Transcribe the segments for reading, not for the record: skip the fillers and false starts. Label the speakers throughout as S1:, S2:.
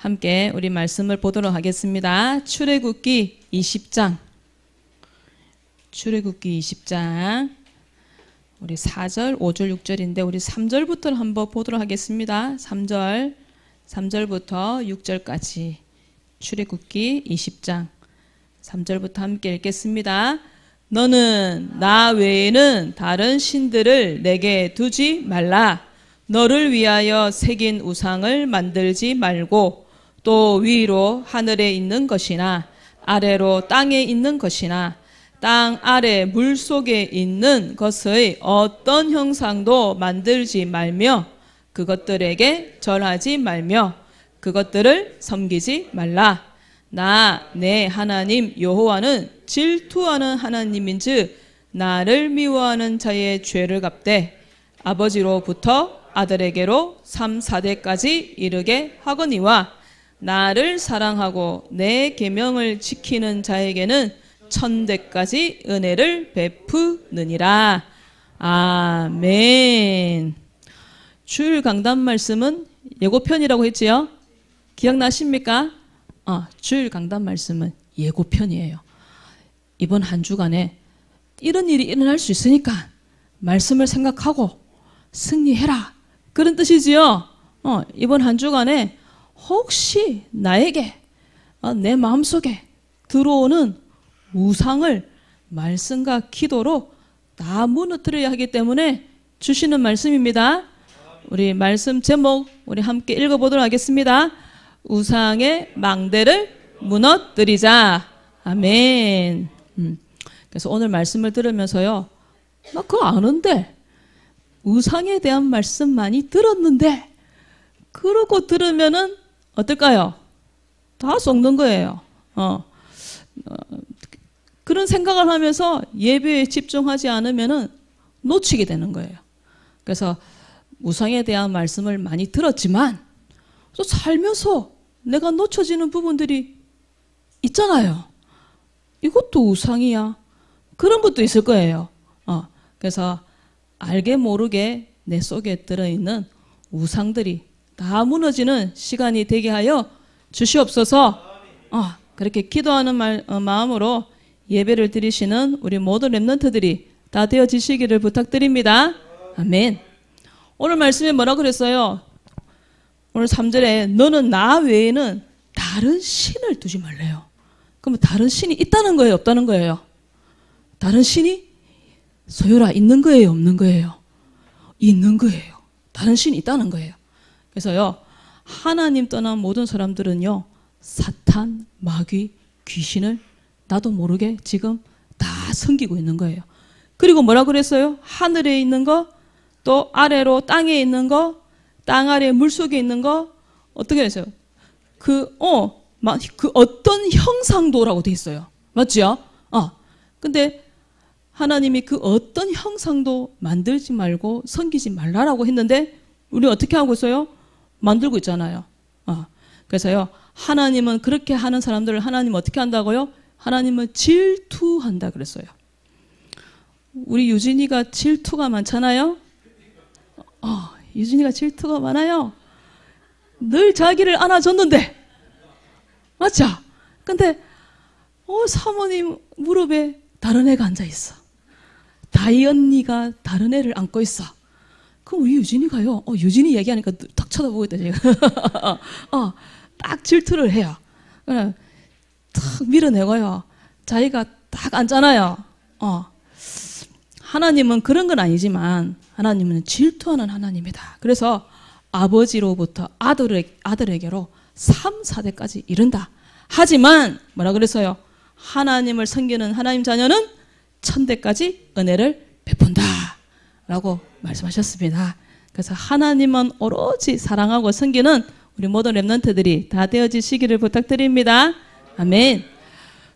S1: 함께 우리 말씀을 보도록 하겠습니다. 출애굽기 20장. 출애굽기 20장. 우리 4절, 5절, 6절인데 우리 3절부터 한번 보도록 하겠습니다. 3절부터 6절까지 출애굽기 20장 3절부터 함께 읽겠습니다. 너는 나 외에는 다른 신들을 내게 두지 말라. 너를 위하여 새긴 우상을 만들지 말고 또 위로 하늘에 있는 것이나 아래로 땅에 있는 것이나 땅 아래 물 속에 있는 것의 어떤 형상도 만들지 말며 그것들에게 절하지 말며 그것들을 섬기지 말라. 나 내 하나님 여호와는 질투하는 하나님인즉 나를 미워하는 자의 죄를 갚되 아버지로부터 아들에게로 3, 4대까지 이르게 하거니와 나를 사랑하고 내 계명을 지키는 자에게는 1000대까지 은혜를 베푸느니라. 아멘. 주일 강단 말씀은 예고편이라고 했지요? 기억나십니까? 주일 강단 말씀은 예고편이에요. 이번 한 주간에 이런 일이 일어날 수 있으니까 말씀을 생각하고 승리해라. 그런 뜻이지요. 이번 한 주간에 혹시 나에게 내 마음속에 들어오는 우상을 말씀과 기도로 다 무너뜨려야 하기 때문에 주시는 말씀입니다. 우리 말씀 제목 우리 함께 읽어보도록 하겠습니다. 우상의 망대를 무너뜨리자. 아멘. 그래서 오늘 말씀을 들으면서요, 나 그거 아는데 우상에 대한 말씀 많이 들었는데 그러고 들으면은 어떨까요? 다 썩는 거예요. 그런 생각을 하면서 예배에 집중하지 않으면은 놓치게 되는 거예요. 그래서 우상에 대한 말씀을 많이 들었지만 또 살면서 내가 놓쳐지는 부분들이 있잖아요. 이것도 우상이야. 그런 것도 있을 거예요. 그래서 알게 모르게 내 속에 들어있는 우상들이 다 무너지는 시간이 되게 하여 주시옵소서. 그렇게 기도하는 마음으로 예배를 드리시는 우리 모든 렘넌트들이 다 되어지시기를 부탁드립니다. 아멘. 오늘 말씀에 뭐라고 그랬어요? 오늘 3절에 너는 나 외에는 다른 신을 두지 말래요. 그러면 다른 신이 있다는 거예요? 없다는 거예요? 다른 신이 소유라 있는 거예요? 없는 거예요? 있는 거예요. 다른 신이 있다는 거예요. 그래서요, 하나님 떠난 모든 사람들은요, 사탄, 마귀, 귀신을 나도 모르게 지금 다 섬기고 있는 거예요. 그리고 뭐라고 그랬어요? 하늘에 있는 거, 또 아래로 땅에 있는 거, 땅 아래 물 속에 있는 거, 어떻게 했어요? 그 어떤 형상도라고 돼 있어요. 맞죠? 근데 하나님이 그 어떤 형상도 만들지 말고 섬기지 말라라고 했는데 우리 어떻게 하고 있어요? 만들고 있잖아요. 그래서요, 하나님은 그렇게 하는 사람들을 하나님 어떻게 한다고요? 하나님은 질투한다 그랬어요. 우리 유진이가 질투가 많잖아요. 유진이가 질투가 많아요. 늘 자기를 안아줬는데, 맞죠? 근데 사모님 무릎에 다른 애가 앉아 있어. 다희 언니가 다른 애를 안고 있어. 그럼 우리 유진이가요, 유진이 얘기하니까 딱 쳐다보고 있다, 지금. 딱 질투를 해요. 탁 밀어내고요. 자기가 딱 앉잖아요. 하나님은 그런 건 아니지만 하나님은 질투하는 하나님이다. 그래서 아버지로부터 아들에게로 3, 4대까지 이른다. 하지만 뭐라 그랬어요? 하나님을 섬기는 하나님 자녀는 1000대까지 은혜를 베푼다 라고 말씀하셨습니다. 그래서 하나님은 오로지 사랑하고 섬기는 우리 모든 렘넌트들이 다 되어지시기를 부탁드립니다. 아멘.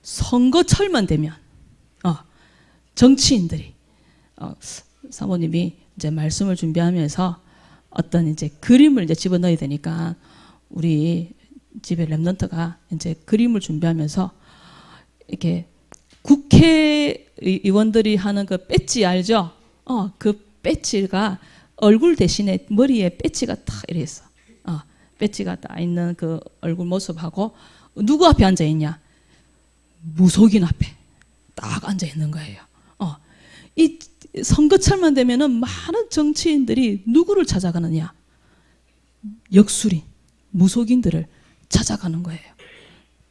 S1: 선거철만 되면 정치인들이 사모님이 이제 말씀을 준비하면서 어떤 이제 그림을 이제 집어넣어야 되니까 우리 집에 렘넌트가 이제 그림을 준비하면서 이렇게 국회의원들이 하는 그 배지 알죠? 그 배지가 얼굴 대신에 머리에 배지가 탁 이래 있어. 배지가 딱 있는 그 얼굴 모습하고 누구 앞에 앉아 있냐? 무속인 앞에 딱 앉아 있는 거예요. 이 선거철만 되면은 많은 정치인들이 누구를 찾아가느냐? 역술인, 무속인들을 찾아가는 거예요.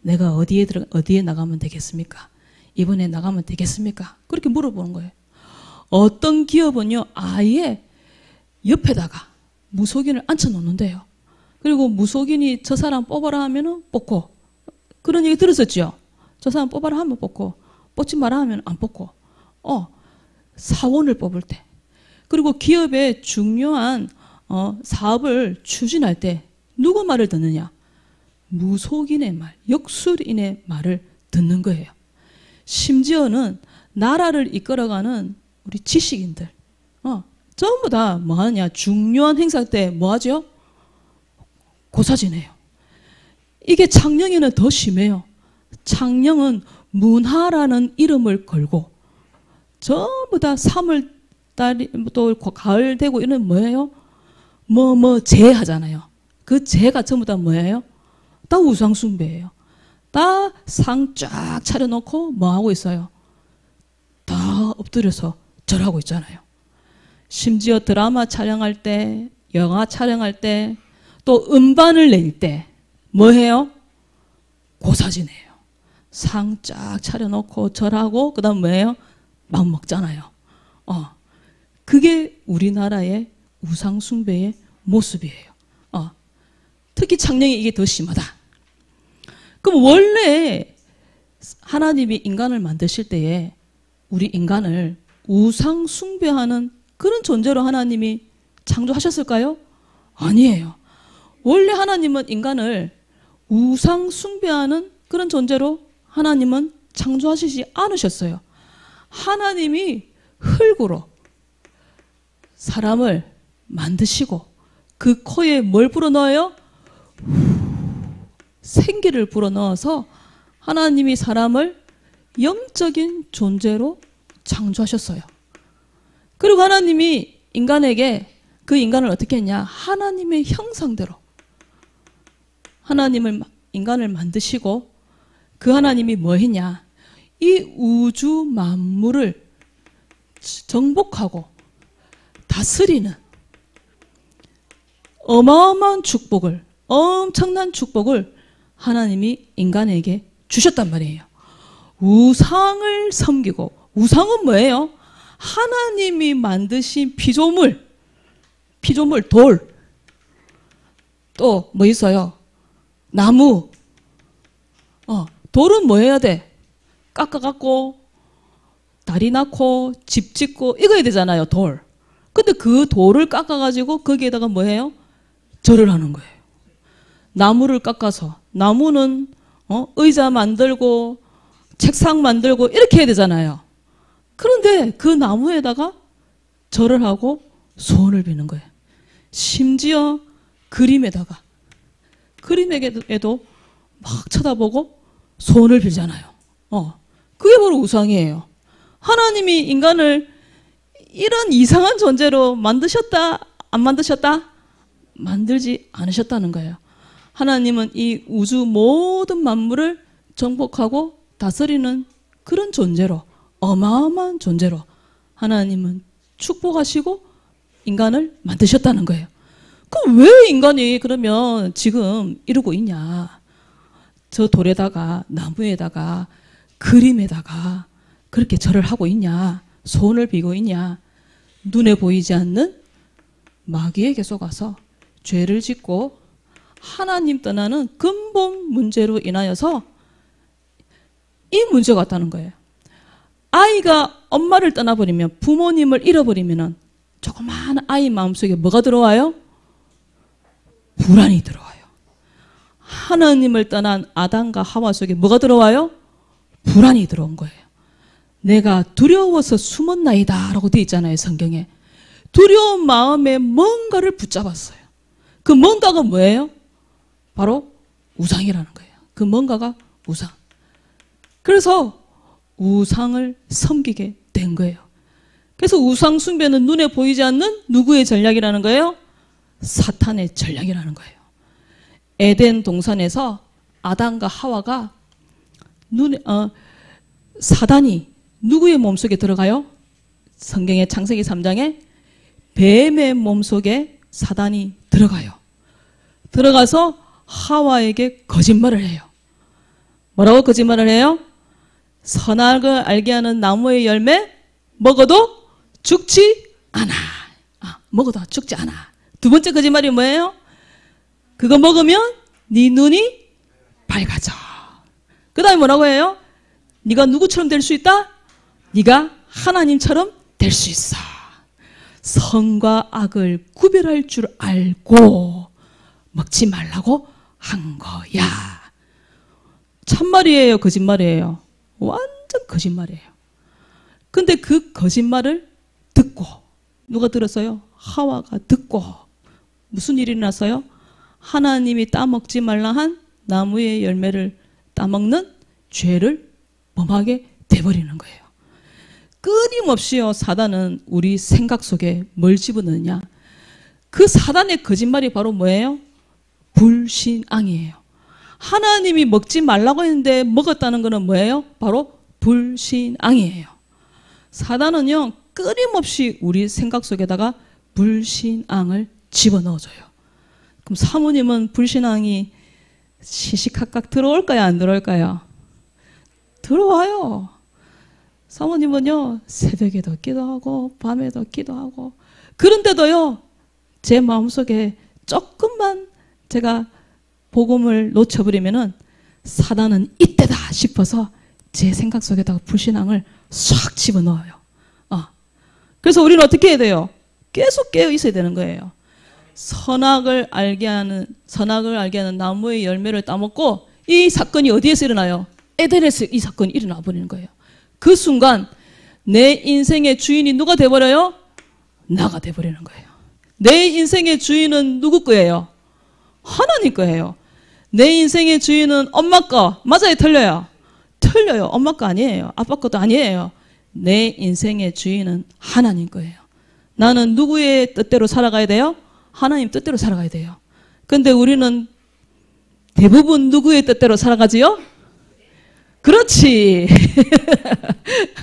S1: 내가 어디에 나가면 되겠습니까? 이번에 나가면 되겠습니까? 그렇게 물어보는 거예요. 어떤 기업은요, 아예 옆에다가 무속인을 앉혀놓는데요. 그리고 무속인이 저 사람 뽑아라 하면은 뽑고, 그런 얘기 들었었죠? 저 사람 뽑아라 하면 뽑고, 뽑지 마라 하면 안 뽑고, 사원을 뽑을 때, 그리고 기업의 중요한 사업을 추진할 때 누구 말을 듣느냐? 무속인의 말, 역술인의 말을 듣는 거예요. 심지어는 나라를 이끌어가는 우리 지식인들, 전부 다 뭐 하느냐? 중요한 행사 때 뭐 하죠? 고사지내요. 이게 창녕에는 더 심해요. 창녕은 문화라는 이름을 걸고 전부 다 3월 달이 또 가을 되고 이런 뭐예요? 제 하잖아요. 그 제가 전부 다 뭐예요? 다 우상숭배예요. 다 상 쫙 차려놓고 뭐 하고 있어요? 다 엎드려서 절하고 있잖아요. 심지어 드라마 촬영할 때, 영화 촬영할 때, 또 음반을 낼 때 뭐 해요? 고사지내요. 상 쫙 차려놓고 절하고 그다음 뭐예요? 막 먹잖아요. 그게 우리나라의 우상숭배의 모습이에요. 특히 창녕이 이게 더 심하다. 그럼 원래 하나님이 인간을 만드실 때에 우리 인간을 우상숭배하는 그런 존재로 하나님이 창조하셨을까요? 아니에요. 원래 하나님은 인간을 우상숭배하는 그런 존재로 하나님은 창조하시지 않으셨어요. 하나님이 흙으로 사람을 만드시고 그 코에 뭘 불어넣어요? 생기를 불어넣어서 하나님이 사람을 영적인 존재로 창조하셨어요. 그리고 하나님이 인간에게 그 인간을 어떻게 했냐? 하나님의 형상대로 인간을 만드시고 그 하나님이 뭐 했냐? 이 우주 만물을 정복하고 다스리는 어마어마한 축복을, 엄청난 축복을 하나님이 인간에게 주셨단 말이에요. 우상을 섬기고, 우상은 뭐예요? 하나님이 만드신 피조물, 돌, 또 뭐 있어요? 나무. 돌은 뭐 해야 돼? 깎아갖고 다리 낳고 집 짓고 이거 해야 되잖아요, 돌. 근데 그 돌을 깎아가지고 거기에다가 뭐 해요? 절을 하는 거예요. 나무를 깎아서, 나무는 의자 만들고 책상 만들고 이렇게 해야 되잖아요. 그런데 그 나무에다가 절을 하고 소원을 비는 거예요. 심지어 그림에도 막 쳐다보고 소원을 빌잖아요. 그게 바로 우상이에요. 하나님이 인간을 이런 이상한 존재로 만드셨다? 안 만드셨다? 만들지 않으셨다는 거예요. 하나님은 이 우주 모든 만물을 정복하고 다스리는 그런 존재로, 어마어마한 존재로 하나님은 축복하시고 인간을 만드셨다는 거예요. 그럼 왜 인간이 그러면 지금 이러고 있냐? 저 돌에다가, 나무에다가, 그림에다가 그렇게 절을 하고 있냐? 소원을 비고 있냐? 눈에 보이지 않는 마귀에게 속아서 죄를 짓고 하나님 떠나는 근본 문제로 인하여서 이 문제가 왔다는 거예요. 아이가 엄마를 떠나버리면, 부모님을 잃어버리면 조그마한 아이 마음속에 뭐가 들어와요? 불안이 들어와요. 하나님을 떠난 아담과 하와 속에 뭐가 들어와요? 불안이 들어온 거예요. 내가 두려워서 숨었나이다 라고 되어 있잖아요, 성경에. 두려운 마음에 뭔가를 붙잡았어요. 그 뭔가가 뭐예요? 바로 우상이라는 거예요. 그 뭔가가 우상. 그래서 우상을 섬기게 된 거예요. 그래서 우상 숭배는 눈에 보이지 않는 누구의 전략이라는 거예요? 사탄의 전략이라는 거예요. 에덴 동산에서 아담과 하와가 사단이 누구의 몸속에 들어가요? 성경의 창세기 3장에 뱀의 몸속에 사단이 들어가요. 들어가서 하와에게 거짓말을 해요. 뭐라고 거짓말을 해요? 선악을 알게 하는 나무의 열매 먹어도 죽지 않아. 먹어도 죽지 않아. 두 번째 거짓말이 뭐예요? 그거 먹으면 네 눈이 밝아져. 그 다음에 뭐라고 해요? 네가 누구처럼 될 수 있다? 네가 하나님처럼 될 수 있어. 선과 악을 구별할 줄 알고 먹지 말라고 한 거야. 참말이에요, 거짓말이에요? 완전 거짓말이에요. 근데 그 거짓말을 듣고 누가 들었어요? 하와가 듣고 무슨 일이 났어요? 하나님이 따먹지 말라 한 나무의 열매를 따먹는 죄를 범하게 돼버리는 거예요. 끊임없이요, 사단은 우리 생각 속에 뭘 집어넣느냐? 그 사단의 거짓말이 바로 뭐예요? 불신앙이에요. 하나님이 먹지 말라고 했는데 먹었다는 것은 뭐예요? 바로 불신앙이에요. 사단은요, 끊임없이 우리 생각 속에다가 불신앙을 집어넣어줘요. 그럼 사모님은 불신앙이 시시각각 들어올까요? 안 들어올까요? 들어와요. 사모님은요, 새벽에도 기도하고 밤에도 기도하고, 그런데도요, 제 마음속에 조금만 제가 복음을 놓쳐버리면은 사단은 이때다 싶어서 제 생각 속에다가 불신앙을 싹 집어넣어요. 그래서 우리는 어떻게 해야 돼요? 계속 깨어 있어야 되는 거예요. 선악을 알게 하는 나무의 열매를 따먹고, 이 사건이 어디에서 일어나요? 에덴에서 이 사건이 일어나 버리는 거예요. 그 순간 내 인생의 주인이 누가 돼버려요? 나가 돼버리는 거예요. 내 인생의 주인은 누구 거예요? 하나님 거예요. 내 인생의 주인은 엄마 거 맞아요? 틀려요? 틀려요. 엄마 거 아니에요. 아빠 것도 아니에요. 내 인생의 주인은 하나님 거예요. 나는 누구의 뜻대로 살아가야 돼요? 하나님 뜻대로 살아가야 돼요. 근데 우리는 대부분 누구의 뜻대로 살아가지요? 그렇지.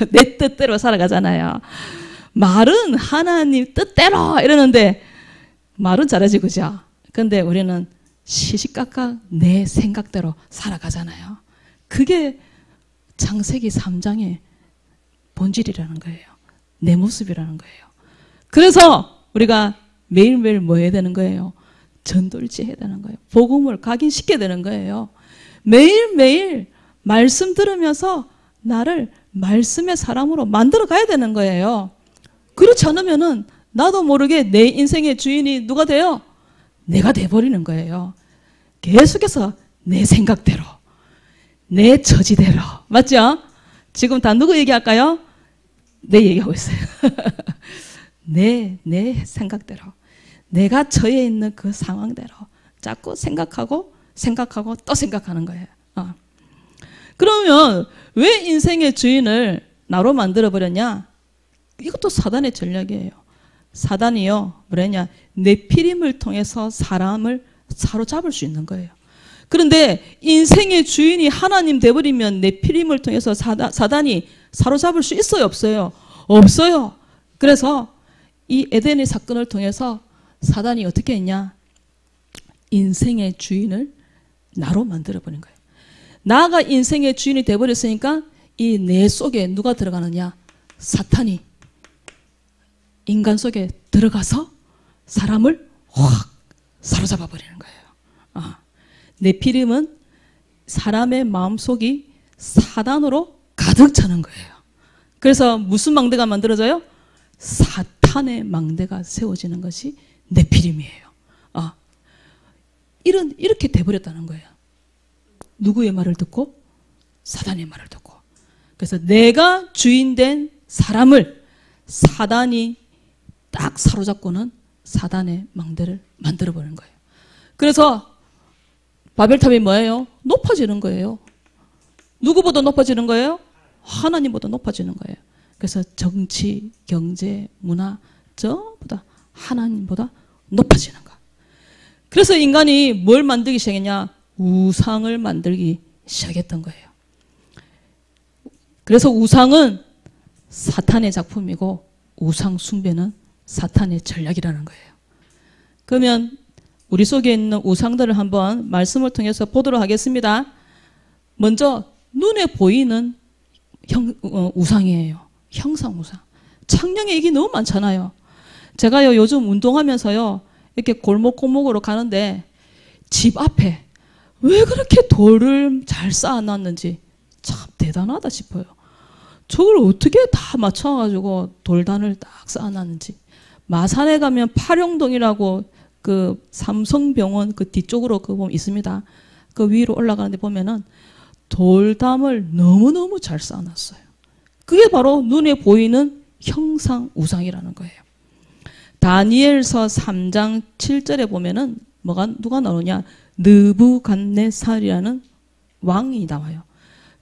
S1: 내 뜻대로 살아가잖아요. 말은 하나님 뜻대로 이러는데 말은 잘하지, 그죠? 근데 우리는 시시각각 내 생각대로 살아가잖아요. 그게 창세기 3장의 본질이라는 거예요. 내 모습이라는 거예요. 그래서 우리가 매일매일 뭐 해야 되는 거예요? 전돌지 해야 되는 거예요. 복음을 각인시켜야 되는 거예요. 매일매일 말씀 들으면서 나를 말씀의 사람으로 만들어 가야 되는 거예요. 그렇지 않으면은 나도 모르게 내 인생의 주인이 누가 돼요? 내가 돼버리는 거예요. 계속해서 내 생각대로, 내 처지대로. 맞죠? 지금 다 누구 얘기할까요? 내 얘기하고 있어요. 내 생각대로. 내가 처해 있는 그 상황대로 자꾸 생각하고 또 생각하는 거예요. 그러면 왜 인생의 주인을 나로 만들어버렸냐? 이것도 사단의 전략이에요. 사단이요, 뭐랬냐? 네피림을 통해서 사람을 사로잡을 수 있는 거예요. 그런데 인생의 주인이 하나님 돼버리면 네피림을 통해서 사단이 사로잡을 수 있어요, 없어요? 없어요. 그래서 이 에덴의 사건을 통해서 사단이 어떻게 했냐? 인생의 주인을 나로 만들어버린 거예요. 나가 인생의 주인이 돼버렸으니까 이 내 속에 누가 들어가느냐? 사탄이 인간 속에 들어가서 사람을 확 사로잡아 버리는 거예요. 네피림은 사람의 마음속이 사단으로 가득 차는 거예요. 그래서 무슨 망대가 만들어져요? 사탄의 망대가 세워지는 것이 네피림이에요. 이렇게 돼버렸다는 거예요. 누구의 말을 듣고? 사단의 말을 듣고. 그래서 내가 주인된 사람을 사단이 딱 사로잡고는 사단의 망대를 만들어버리는 거예요. 그래서 바벨탑이 뭐예요? 높아지는 거예요. 누구보다 높아지는 거예요? 하나님보다 높아지는 거예요. 그래서 정치, 경제, 문화 전부 다 하나님보다 높아지는 거. 그래서 인간이 뭘 만들기 시작했냐? 우상을 만들기 시작했던 거예요. 그래서 우상은 사탄의 작품이고 우상 숭배는 사탄의 전략이라는 거예요. 그러면 우리 속에 있는 우상들을 한번 말씀을 통해서 보도록 하겠습니다. 먼저 눈에 보이는 우상이에요. 형상 우상. 창녕에 이게 너무 많잖아요. 제가요 요즘 운동하면서요 이렇게 골목골목으로 가는데 집 앞에 왜 그렇게 돌을 잘 쌓아놨는지 참 대단하다 싶어요. 저걸 어떻게 다 맞춰가지고 돌단을 딱 쌓아놨는지. 마산에 가면 파룡동이라고 그 삼성병원 그 뒤쪽으로 그 보면 있습니다. 그 위로 올라가는데 보면은 돌담을 너무너무 잘 쌓아놨어요. 그게 바로 눈에 보이는 형상 우상이라는 거예요. 다니엘서 3장 7절에 보면은 누가 나오냐? 느부갓네살이라는 왕이 나와요.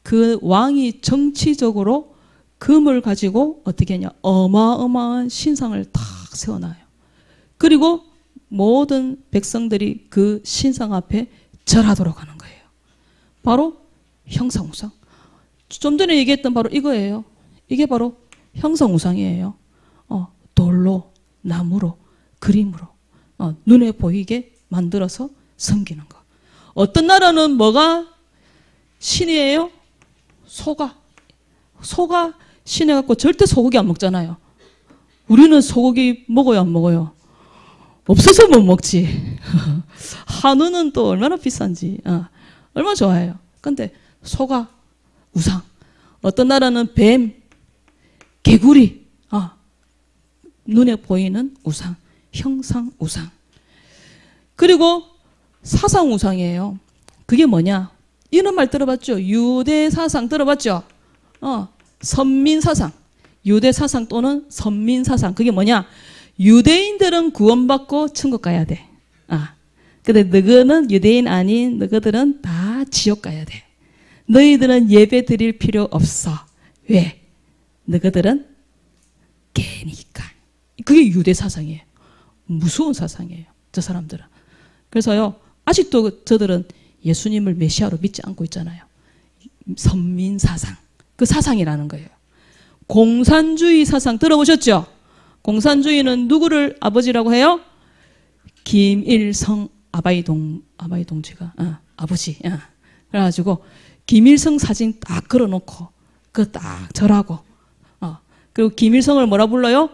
S1: 그 왕이 정치적으로 금을 가지고 어떻게 하냐? 어마어마한 신상을 탁 세워놔요. 그리고 모든 백성들이 그 신상 앞에 절하도록 하는 거예요. 바로 형상우상. 좀 전에 얘기했던 바로 이거예요. 이게 바로 형상우상이에요. 돌로, 나무로, 그림으로 눈에 보이게 만들어서 섬기는 거. 어떤 나라는 뭐가 신이에요? 소가. 소가 신해갖고 절대 소고기 안 먹잖아요. 우리는 소고기 먹어요, 안 먹어요? 없어서 못 먹지. 한우는 또 얼마나 비싼지. 얼마나 좋아해요. 근데 소가 우상. 어떤 나라는 뱀, 개구리. 눈에 보이는 우상. 형상 우상. 그리고 사상 우상이에요. 그게 뭐냐? 이런 말 들어봤죠? 유대 사상 들어봤죠? 선민 사상. 유대 사상 또는 선민 사상. 그게 뭐냐? 유대인들은 구원받고 천국 가야 돼. 근데 너희는 유대인 아닌 너희들은 다 지옥 가야 돼. 너희들은 예배 드릴 필요 없어. 왜? 너희들은 개니까. 그게 유대 사상이에요. 무서운 사상이에요. 저 사람들은. 그래서요, 아직도 저들은 예수님을 메시아로 믿지 않고 있잖아요. 선민 사상. 그 사상이라는 거예요. 공산주의 사상 들어보셨죠? 공산주의는 누구를 아버지라고 해요? 김일성 아바이동지가 아버지. 그래가지고 김일성 사진 딱 걸어놓고 그거 딱 절하고 그리고 김일성을 뭐라 불러요?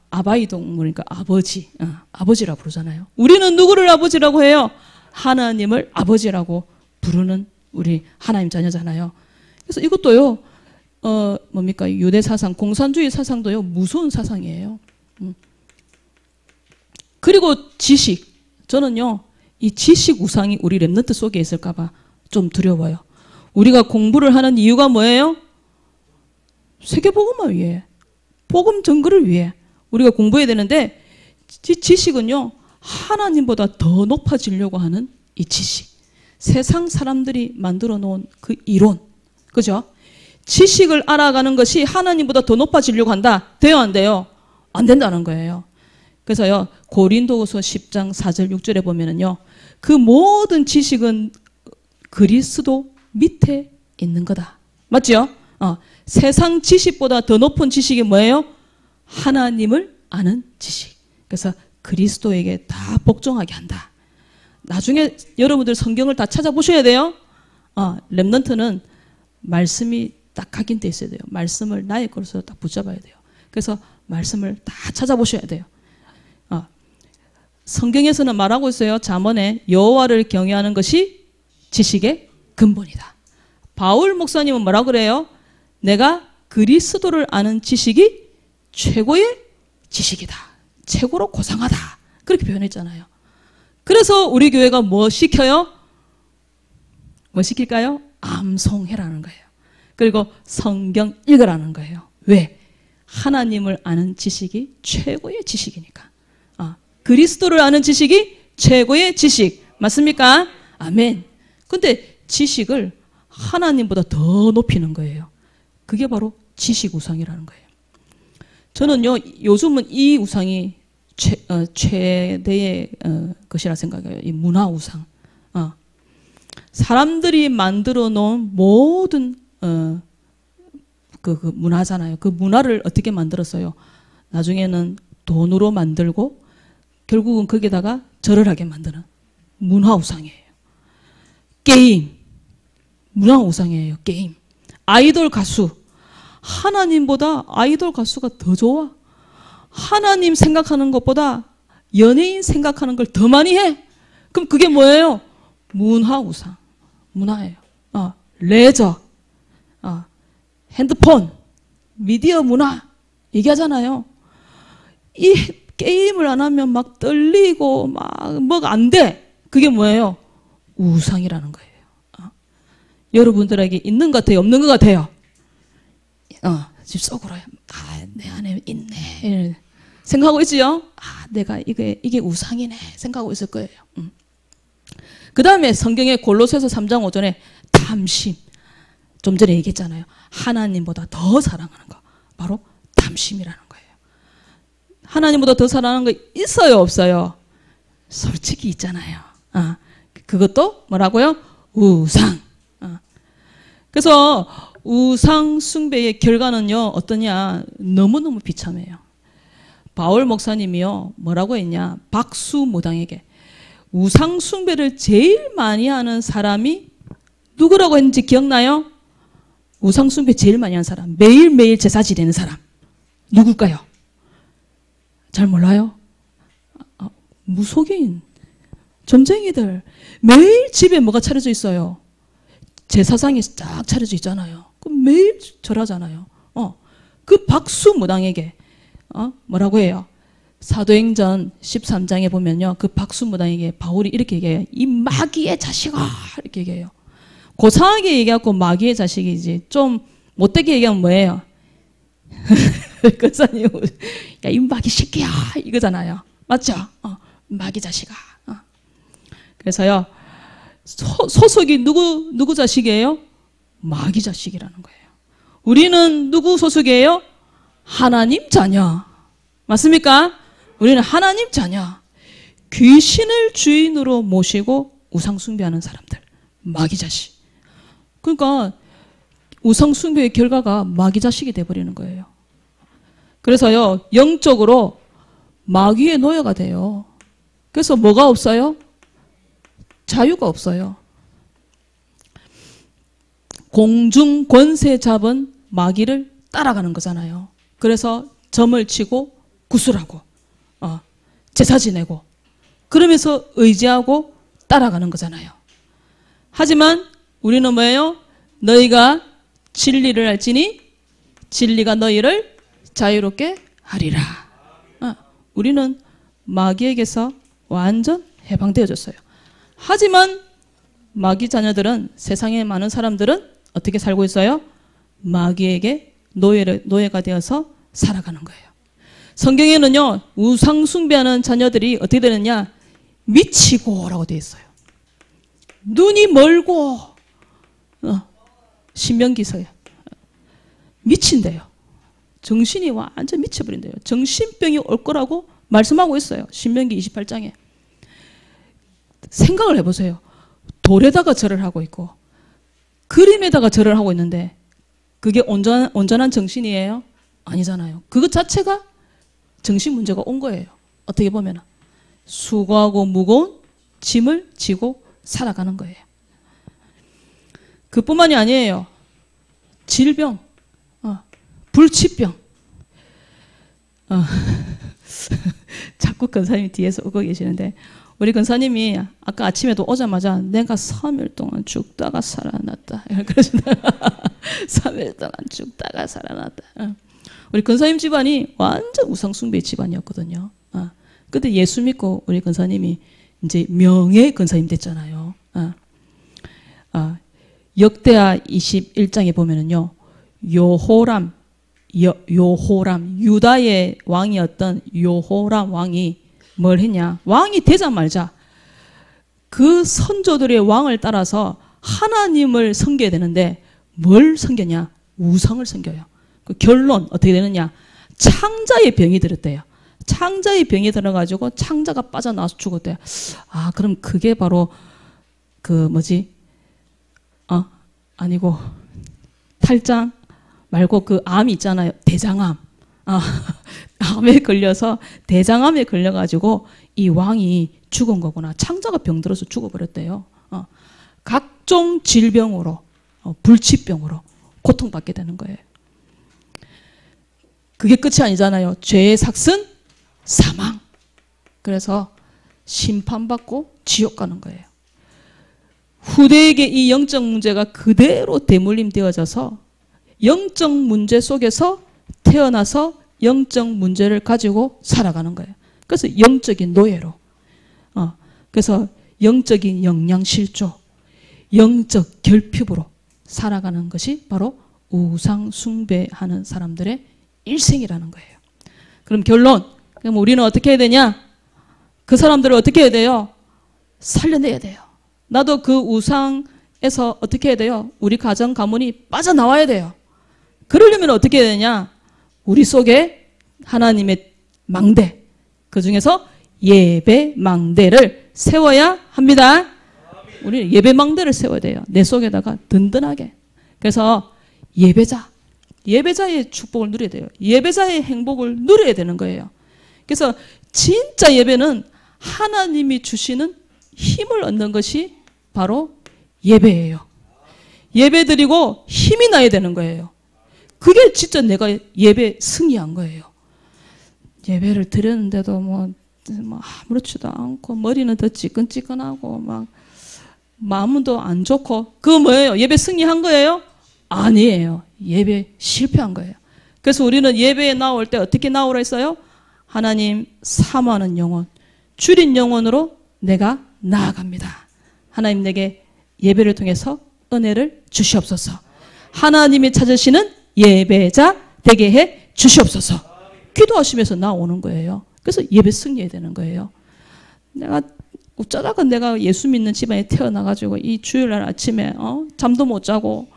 S1: 아바이동 그러니까 아버지. 아버지라고 부르잖아요. 우리는 누구를 아버지라고 해요? 하나님을 아버지라고 부르는 우리 하나님 자녀잖아요. 그래서 이것도요. 뭡니까? 유대 사상, 공산주의 사상도요. 무서운 사상이에요. 그리고 지식. 저는요. 이 지식 우상이 우리 랩넌트 속에 있을까 봐 좀 두려워요. 우리가 공부를 하는 이유가 뭐예요? 세계복음을 위해. 복음 전거를 위해. 우리가 공부해야 되는데 지식은요. 하나님보다 더 높아지려고 하는 이 지식. 세상 사람들이 만들어 놓은 그 이론. 그죠? 지식을 알아가는 것이 하나님보다 더 높아지려고 한다. 돼요, 안 돼요? 안 된다는 거예요. 그래서요, 고린도후서 10장 4절 6절에 보면은요, 그 모든 지식은 그리스도 밑에 있는 거다. 맞죠? 세상 지식보다 더 높은 지식이 뭐예요? 하나님을 아는 지식. 그래서 그리스도에게 다 복종하게 한다. 나중에 여러분들 성경을 다 찾아보셔야 돼요. 랩넌트는 말씀이 딱 각인돼 있어야 돼요. 말씀을 나의 것으로 딱 붙잡아야 돼요. 그래서 말씀을 다 찾아보셔야 돼요. 성경에서는 말하고 있어요. 잠언에 여호와를 경외하는 것이 지식의 근본이다. 바울 목사님은 뭐라고 그래요? 내가 그리스도를 아는 지식이 최고의 지식이다. 최고로 고상하다. 그렇게 표현했잖아요. 그래서 우리 교회가 뭐 시켜요? 뭐 시킬까요? 암송해라는 거예요. 그리고 성경 읽으라는 거예요. 왜? 하나님을 아는 지식이 최고의 지식이니까. 그리스도를 아는 지식이 최고의 지식. 맞습니까? 아멘. 근데 지식을 하나님보다 더 높이는 거예요. 그게 바로 지식 우상이라는 거예요. 저는요, 요즘은 이 우상이 최대의 것이라 생각해요. 이 문화 우상. 사람들이 만들어 놓은 모든 그 문화잖아요. 그 문화를 어떻게 만들었어요? 나중에는 돈으로 만들고 결국은 거기다가 절을 하게 만드는 문화 우상이에요. 게임, 문화 우상이에요. 게임. 아이돌 가수. 하나님보다 아이돌 가수가 더 좋아. 하나님 생각하는 것보다 연예인 생각하는 걸 더 많이 해. 그럼 그게 뭐예요? 문화 우상. 문화예요. 레저, 핸드폰, 미디어 문화 얘기하잖아요. 이 게임을 안 하면 막 떨리고 막 뭐가 안 돼. 그게 뭐예요? 우상이라는 거예요. 여러분들에게 있는 것 같아요? 없는 것 같아요? 집 속으로 내 안에 있네 생각하고 있지요? 내가 이게 우상이네 생각하고 있을 거예요. 그 다음에 성경의 골로새서 3장 5절에 탐심. 좀 전에 얘기했잖아요. 하나님보다 더 사랑하는 거. 바로 탐심이라는 거예요. 하나님보다 더 사랑하는 거 있어요? 없어요? 솔직히 있잖아요. 그것도 뭐라고요? 우상. 그래서 우상 숭배의 결과는요, 어떠냐? 너무너무 비참해요. 바울 목사님이요, 뭐라고 했냐? 박수무당에게 우상 숭배를 제일 많이 하는 사람이 누구라고 했는지 기억나요? 우상 숭배 제일 많이 하는 사람, 매일매일 제사 지내는 사람 누굴까요? 잘 몰라요? 무속인, 점쟁이들 매일 집에 뭐가 차려져 있어요? 제사상이 쫙 차려져 있잖아요. 그럼 매일 절하잖아요. 그 박수무당에게 뭐라고 해요? 사도행전 13장에 보면요. 그 박수무당에게 바울이 이렇게 얘기해요. 이 마귀의 자식아! 이렇게 얘기해요. 고상하게 얘기하고 마귀의 자식이지. 좀 못되게 얘기하면 뭐예요? 권사님, 야, 이 마귀 새끼야! 이거잖아요. 맞죠? 마귀 자식아. 그래서요. 소속이 누구 자식이에요? 마귀 자식이라는 거예요. 우리는 누구 소속이에요? 하나님 자녀. 맞습니까? 우리는 하나님 자녀. 귀신을 주인으로 모시고 우상 숭배하는 사람들. 마귀 자식. 그러니까 우상 숭배의 결과가 마귀 자식이 돼버리는 거예요. 그래서요. 영적으로 마귀의 노예가 돼요. 그래서 뭐가 없어요? 자유가 없어요. 공중 권세 잡은 마귀를 따라가는 거잖아요. 그래서 점을 치고 구슬하고 제사 지내고 그러면서 의지하고 따라가는 거잖아요. 하지만 우리는 뭐예요? 너희가 진리를 알지니 진리가 너희를 자유롭게 하리라. 우리는 마귀에게서 완전 해방되어졌어요. 하지만 마귀 자녀들은, 세상에 많은 사람들은 어떻게 살고 있어요? 마귀에게 노예가 되어서 살아가는 거예요. 성경에는요, 우상 숭배하는 자녀들이 어떻게 되느냐? 미치고라고 되어 있어요. 눈이 멀고, 신명기서에 미친대요. 정신이 완전 미쳐버린대요. 정신병이 올 거라고 말씀하고 있어요. 신명기 28장에. 생각을 해보세요. 돌에다가 절을 하고 있고 그림에다가 절을 하고 있는데 그게 온전한 정신이에요? 아니잖아요. 그것 자체가 정신 문제가 온 거예요. 어떻게 보면 수고하고 무거운 짐을 지고 살아가는 거예요. 그뿐만이 아니에요. 질병, 불치병. 자꾸 권사님이 뒤에서 오고 계시는데 우리 권사님이 아까 아침에도 오자마자 내가 3일 동안 죽다가 살아났다. 그러시다. 3일 동안 죽다가 살아났다. 우리 권사님 집안이 완전 우상숭배 집안이었거든요. 근데 예수 믿고 우리 권사님이 이제 명예 권사님 됐잖아요. 역대하 21장에 보면은요, 요호람, 유다의 왕이었던 요호람 왕이 뭘 했냐? 왕이 되자마자 그 선조들의 왕을 따라서 하나님을 섬겨야 되는데 뭘 섬겼냐? 우상을 섬겨요. 그 결론 어떻게 되느냐? 창자의 병이 들었대요. 창자의 병이 들어가지고 창자가 빠져나와서 죽었대요. 아, 그럼 그게 바로 그 뭐지? 아니고 탈장 말고 그 암이 있잖아요. 대장암. 암에 걸려서 대장암에 걸려가지고 이 왕이 죽은 거구나. 창자가 병들어서 죽어버렸대요. 각종 질병으로 불치병으로 고통받게 되는 거예요. 그게 끝이 아니잖아요. 죄의 삭은 사망. 그래서 심판받고 지옥 가는 거예요. 후대에게 이 영적 문제가 그대로 대물림 되어져서 영적 문제 속에서 태어나서 영적 문제를 가지고 살아가는 거예요. 그래서 영적인 노예로. 그래서 영적인 영양실조, 영적 결핍으로 살아가는 것이 바로 우상 숭배하는 사람들의 일생이라는 거예요. 그럼 결론. 그럼 우리는 어떻게 해야 되냐? 그 사람들을 어떻게 해야 돼요? 살려내야 돼요. 나도 그 우상에서 어떻게 해야 돼요? 우리 가정 가문이 빠져나와야 돼요. 그러려면 어떻게 해야 되냐? 우리 속에 하나님의 망대, 그 중에서 예배 망대를 세워야 합니다. 우리 예배 망대를 세워야 돼요. 내 속에다가 든든하게. 그래서 예배자의 축복을 누려야 돼요. 예배자의 행복을 누려야 되는 거예요. 그래서 진짜 예배는 하나님이 주시는 힘을 얻는 것이 바로 예배예요. 예배 드리고 힘이 나야 되는 거예요. 그게 진짜 내가 예배 승리한 거예요. 예배를 드렸는데도 뭐 아무렇지도 않고 머리는 더 찌끈찌끈하고 막 마음도 안 좋고 그거 뭐예요? 예배 승리한 거예요? 아니에요. 예배 실패한 거예요. 그래서 우리는 예배에 나올 때 어떻게 나오라 했어요? 하나님 사모하는 영혼, 줄인 영혼으로 내가 나아갑니다. 하나님 내게 예배를 통해서 은혜를 주시옵소서. 하나님이 찾으시는 예배자 되게 해 주시옵소서. 기도하시면서 나오는 거예요. 그래서 예배 승리해야 되는 거예요. 어쩌다가 내가 예수 믿는 집안에 태어나가지고 이 주일날 아침에 잠도 못 자고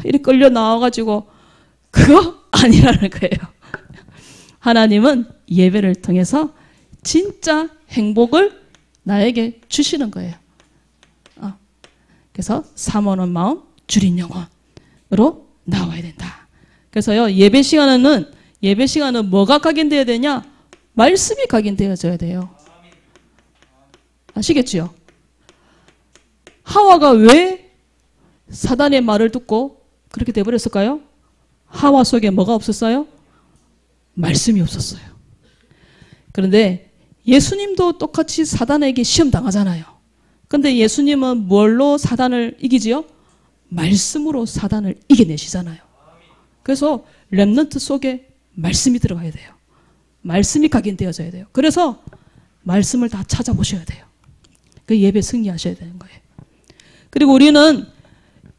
S1: 이렇게 끌려 나와가지고 그거 아니라는 거예요. 하나님은 예배를 통해서 진짜 행복을 나에게 주시는 거예요. 그래서 사모하는 마음, 줄인 영혼으로 나와야 된다. 그래서요, 예배 시간은 뭐가 각인되어야 되냐? 말씀이 각인되어져야 돼요. 아시겠지요? 하와가 왜 사단의 말을 듣고 그렇게 돼버렸을까요? 하와 속에 뭐가 없었어요? 말씀이 없었어요. 그런데 예수님도 똑같이 사단에게 시험 당하잖아요. 근데 예수님은 뭘로 사단을 이기지요? 말씀으로 사단을 이겨내시잖아요. 그래서 렘넌트 속에 말씀이 들어가야 돼요. 말씀이 각인되어져야 돼요. 그래서 말씀을 다 찾아보셔야 돼요. 그 예배 승리하셔야 되는 거예요. 그리고 우리는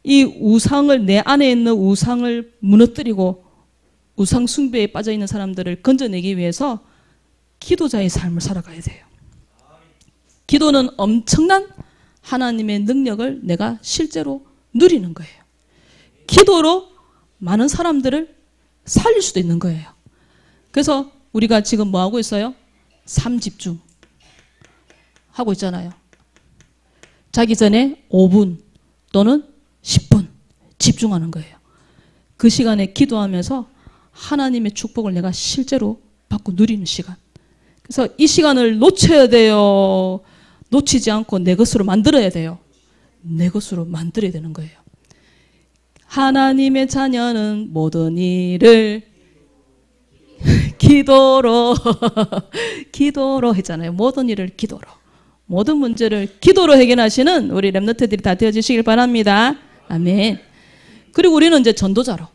S1: 이 우상을, 내 안에 있는 우상을 무너뜨리고 우상 숭배에 빠져 있는 사람들을 건져내기 위해서 기도자의 삶을 살아가야 돼요. 기도는 엄청난 하나님의 능력을 내가 실제로 누리는 거예요. 기도로 많은 사람들을 살릴 수도 있는 거예요. 그래서 우리가 지금 뭐 하고 있어요? 삶집중 하고 있잖아요. 자기 전에 5분 또는 10분 집중하는 거예요. 그 시간에 기도하면서 하나님의 축복을 내가 실제로 받고 누리는 시간. 그래서 이 시간을 놓쳐야 돼요. 놓치지 않고 내 것으로 만들어야 돼요. 내 것으로 만들어야 되는 거예요. 하나님의 자녀는 모든 일을 기도로 기도로 했잖아요. 모든 일을 기도로. 모든 문제를 기도로 해결하시는 우리 렘넌트들이 다 되어주시길 바랍니다. 아멘. 그리고 우리는 이제 전도자로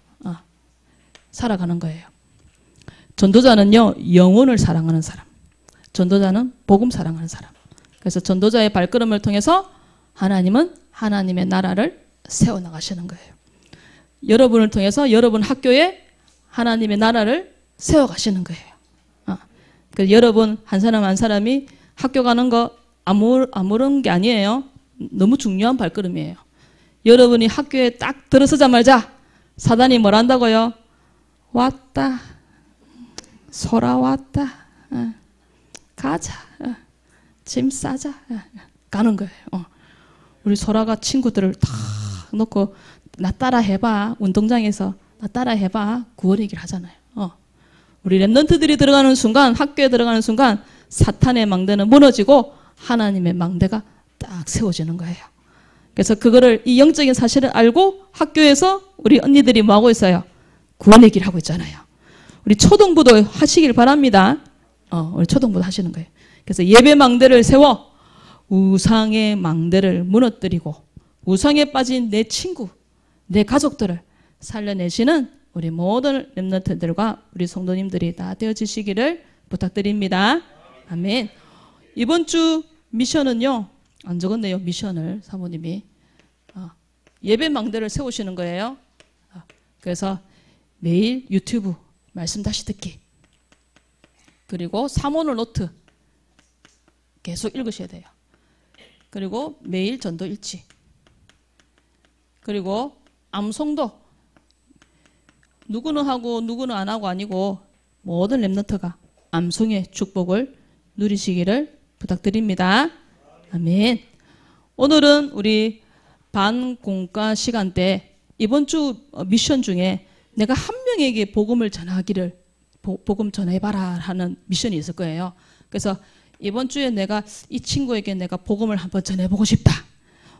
S1: 살아가는 거예요. 전도자는요, 영혼을 사랑하는 사람. 전도자는 복음 사랑하는 사람. 그래서 전도자의 발걸음을 통해서 하나님은 하나님의 나라를 세워나가시는 거예요. 여러분을 통해서 여러분 학교에 하나님의 나라를 세워가시는 거예요. 그래서 여러분 한 사람 한 사람이 학교 가는 거 아무런 게 아니에요. 너무 중요한 발걸음이에요. 여러분이 학교에 딱 들어서자마자 사단이 뭘 한다고요? 왔다. 소라 왔다. 가자. 짐 싸자. 가는 거예요. 우리 소라가 친구들을 다 놓고 나 따라 해봐. 운동장에서 나 따라 해봐. 구원 얘기를 하잖아요. 우리 랩런트들이 들어가는 순간, 학교에 들어가는 순간 사탄의 망대는 무너지고 하나님의 망대가 딱 세워지는 거예요. 그래서 그거를, 이 영적인 사실을 알고 학교에서 우리 언니들이 뭐 하고 있어요? 구원 얘기를 하고 있잖아요. 우리 초등부도 하시길 바랍니다. 우리 초등부도 하시는 거예요. 그래서 예배 망대를 세워 우상의 망대를 무너뜨리고 우상에 빠진 내 친구, 내 가족들을 살려내시는 우리 모든 랩런트들과 우리 성도님들이 다 되어지시기를 부탁드립니다. 아멘. 이번 주 미션은요, 안 적었네요. 미션을 사모님이 예배 망대를 세우시는 거예요. 그래서 매일 유튜브 말씀 다시 듣기, 그리고 사모노 노트 계속 읽으셔야 돼요. 그리고 매일 전도 일지, 그리고 암송도 누구는 하고 누구는 안 하고 아니고 모든 랩런트가 암송의 축복을 누리시기를 부탁드립니다. 아멘. 오늘은 우리 반공과 시간대 이번 주 미션 중에 내가 한 명에게 복음을 전하기를, 복음 전해봐라 하는 미션이 있을 거예요. 그래서 이번 주에 내가 이 친구에게 내가 복음을 한번 전해보고 싶다.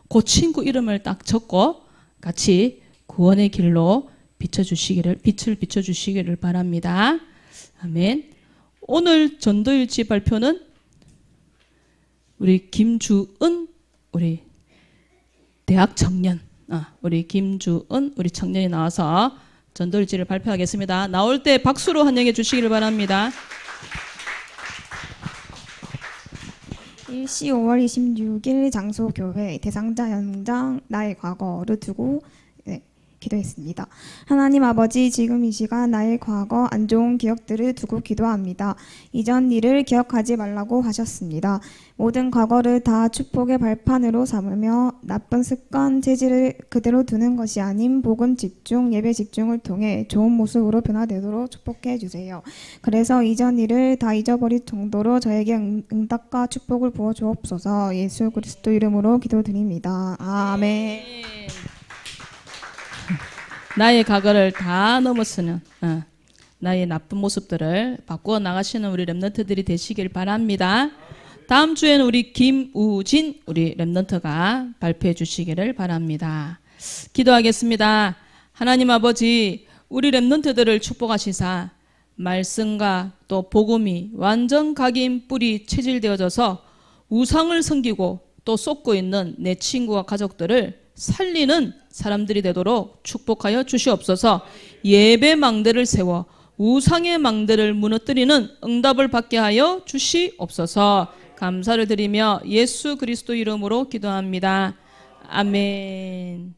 S1: 그 친구 이름을 딱 적고 같이 구원의 길로 빛을 비춰주시기를 바랍니다. 아멘. 오늘 전도일지 발표는 우리 김주은, 우리 대학 청년, 우리 김주은, 우리 청년이 나와서 전도일지를 발표하겠습니다. 나올 때 박수로 환영해 주시기를 바랍니다.
S2: 일시 5월 26일 장소 교회 대상자 연장 나의 과거를 두고 기도했습니다. 하나님 아버지, 지금 이 시간 나의 과거 안 좋은 기억들을 두고 기도합니다. 이전 일을 기억하지 말라고 하셨습니다. 모든 과거를 다 축복의 발판으로 삼으며 나쁜 습관, 체질을 그대로 두는 것이 아닌 복음 집중, 예배 집중을 통해 좋은 모습으로 변화되도록 축복해 주세요. 그래서 이전 일을 다 잊어버릴 정도로 저에게 응답과 축복을 부어 주옵소서. 예수 그리스도 이름으로 기도드립니다. 아멘.
S1: 나의 과거를 다 넘어서는 나의 나쁜 모습들을 바꾸어 나가시는 우리 랩런트들이 되시길 바랍니다. 다음 주에는 우리 김우진 우리 랩런트가 발표해 주시기를 바랍니다. 기도하겠습니다. 하나님 아버지, 우리 랩런트들을 축복하시사 말씀과 또 복음이 완전 각인 뿌리 체질되어져서 우상을 섬기고 또 쏟고 있는 내 친구와 가족들을 살리는 사람들이 되도록 축복하여 주시옵소서. 예배 망대를 세워 우상의 망대를 무너뜨리는 응답을 받게 하여 주시옵소서. 감사를 드리며 예수 그리스도 이름으로 기도합니다. 아멘.